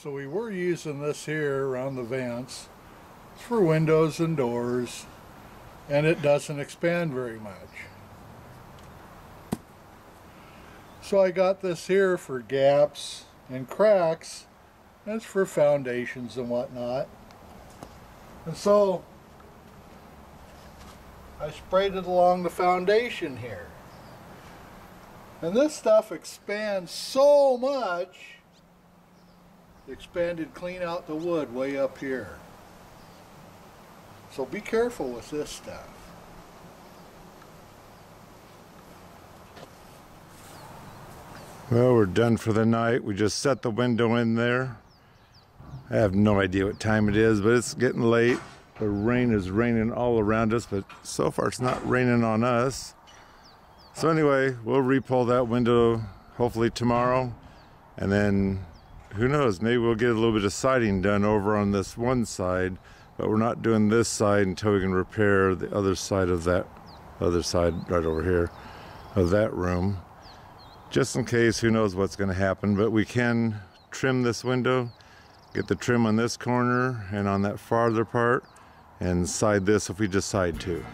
So we were using this here around the vents. It's for windows and doors, and it doesn't expand very much. So I got this here for gaps and cracks. That's for foundations and whatnot. And so I sprayed it along the foundation here. And this stuff expands so much, it expanded clean out the wood way up here. So be careful with this stuff. Well, we're done for the night. We just set the window in there. I have no idea what time it is, but it's getting late. The rain is raining all around us, but so far it's not raining on us. So anyway, we'll re-pull that window hopefully tomorrow, and then who knows, maybe we'll get a little bit of siding done over on this one side, but we're not doing this side until we can repair the other side of that other side right over here of that room. Just in case, who knows what's going to happen, but we can trim this window, get the trim on this corner and on that farther part, and side this if we decide to.